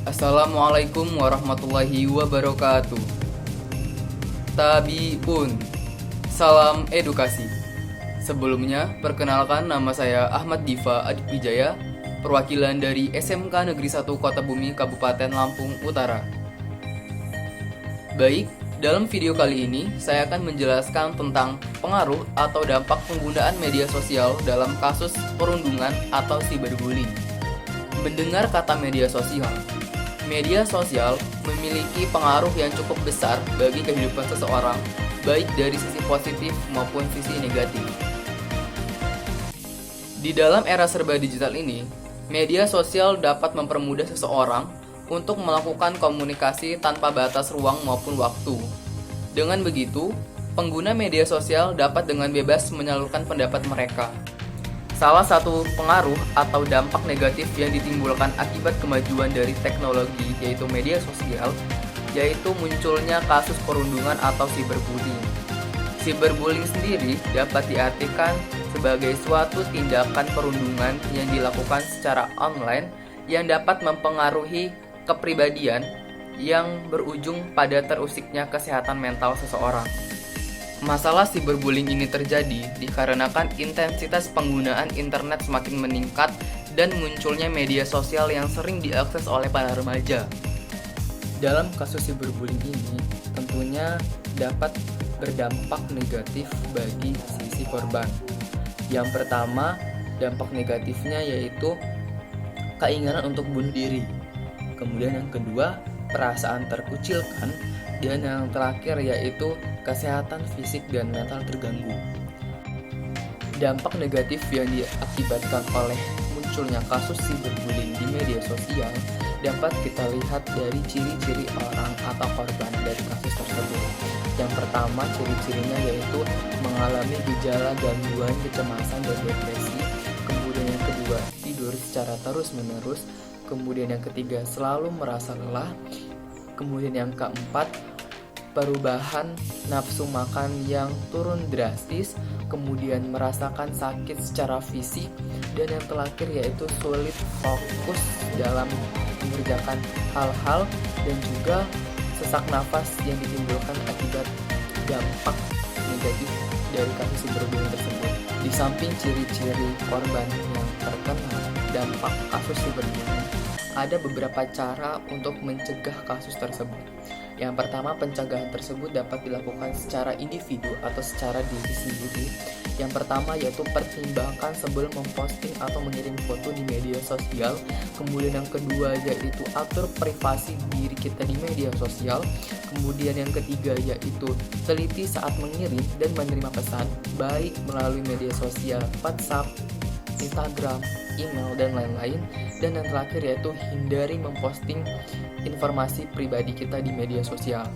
Assalamualaikum warahmatullahi wabarakatuh. Tabiun, salam edukasi. Sebelumnya, perkenalkan nama saya Ahmad Diva Aditwijaya, perwakilan dari SMK Negeri 1 Kota Bumi, Kabupaten Lampung Utara. Baik, dalam video kali ini saya akan menjelaskan tentang pengaruh atau dampak penggunaan media sosial dalam kasus perundungan atau cyberbullying. Mendengar kata media sosial memiliki pengaruh yang cukup besar bagi kehidupan seseorang, baik dari sisi positif maupun sisi negatif. Di dalam era serba digital ini, media sosial dapat mempermudah seseorang untuk melakukan komunikasi tanpa batas ruang maupun waktu. Dengan begitu, pengguna media sosial dapat dengan bebas menyalurkan pendapat mereka. Salah satu pengaruh atau dampak negatif yang ditimbulkan akibat kemajuan dari teknologi yaitu media sosial, yaitu munculnya kasus perundungan atau cyberbullying. Cyberbullying sendiri dapat diartikan sebagai suatu tindakan perundungan yang dilakukan secara online yang dapat mempengaruhi kepribadian yang berujung pada terusiknya kesehatan mental seseorang. Masalah cyberbullying ini terjadi dikarenakan intensitas penggunaan internet semakin meningkat dan munculnya media sosial yang sering diakses oleh para remaja. Dalam kasus cyberbullying ini, tentunya dapat berdampak negatif bagi sisi korban. Yang pertama, dampak negatifnya yaitu keinginan untuk bunuh diri. Kemudian yang kedua, perasaan terkucilkan, dan yang terakhir yaitu kesehatan fisik dan mental terganggu. Dampak negatif yang diakibatkan oleh munculnya kasus cyberbullying di media sosial dapat kita lihat dari ciri-ciri orang atau korban dari kasus tersebut. Yang pertama, ciri-cirinya yaitu mengalami gejala gangguan kecemasan dan depresi. Kemudian yang kedua, tidur secara terus-menerus. Kemudian yang ketiga, selalu merasa lelah. Kemudian yang keempat, perubahan nafsu makan yang turun drastis, kemudian merasakan sakit secara fisik, dan yang terakhir yaitu sulit fokus dalam mengerjakan hal-hal, dan juga sesak nafas yang ditimbulkan akibat dampak negatif dari kasus cyberbullying tersebut. Di samping ciri-ciri korban yang terkena dampak kasus cyberbullying, ada beberapa cara untuk mencegah kasus tersebut. Yang pertama, pencegahan tersebut dapat dilakukan secara individu atau secara diri sendiri. Yang pertama yaitu pertimbangkan sebelum memposting atau mengirim foto di media sosial. Kemudian yang kedua yaitu atur privasi diri kita di media sosial. Kemudian yang ketiga yaitu teliti saat mengirim dan menerima pesan, baik melalui media sosial, WhatsApp, Instagram, email, dan lain-lain. Dan yang terakhir yaitu hindari memposting informasi pribadi kita di media sosial.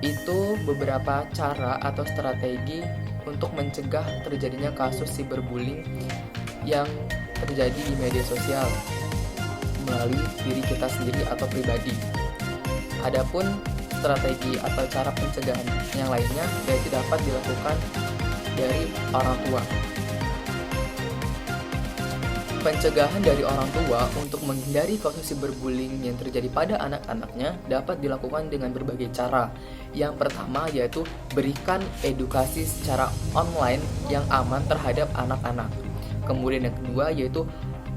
Itu beberapa cara atau strategi untuk mencegah terjadinya kasus cyberbullying yang terjadi di media sosial melalui diri kita sendiri atau pribadi. Adapun strategi atau cara pencegahan yang lainnya yaitu dapat dilakukan dari orang tua. Pencegahan dari orang tua untuk menghindari kasus cyberbullying yang terjadi pada anak-anaknya dapat dilakukan dengan berbagai cara. Yang pertama yaitu berikan edukasi secara online yang aman terhadap anak-anak. Kemudian yang kedua yaitu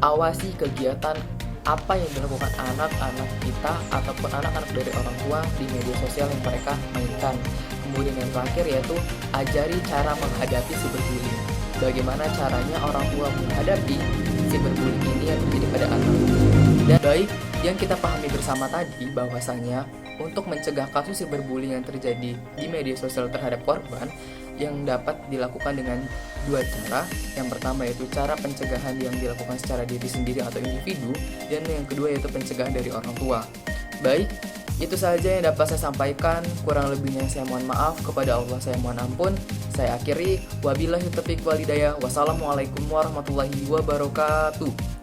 awasi kegiatan apa yang dilakukan anak-anak kita ataupun anak-anak dari orang tua di media sosial yang mereka mainkan. Kemudian yang terakhir yaitu ajari cara menghadapi cyberbullying. Bagaimana caranya orang tua menghadapi cyberbullying ini yang terjadi pada anak. Dan baik, yang kita pahami bersama tadi bahwasanya untuk mencegah kasus cyberbullying yang terjadi di media sosial terhadap korban yang dapat dilakukan dengan dua cara. Yang pertama yaitu cara pencegahan yang dilakukan secara diri sendiri atau individu, dan yang kedua yaitu pencegahan dari orang tua. Baik, itu saja yang dapat saya sampaikan. Kurang lebihnya saya mohon maaf, kepada Allah saya mohon ampun. Saya akhiri, wabillahi taufiq wal hidayah. Wassalamualaikum warahmatullahi wabarakatuh.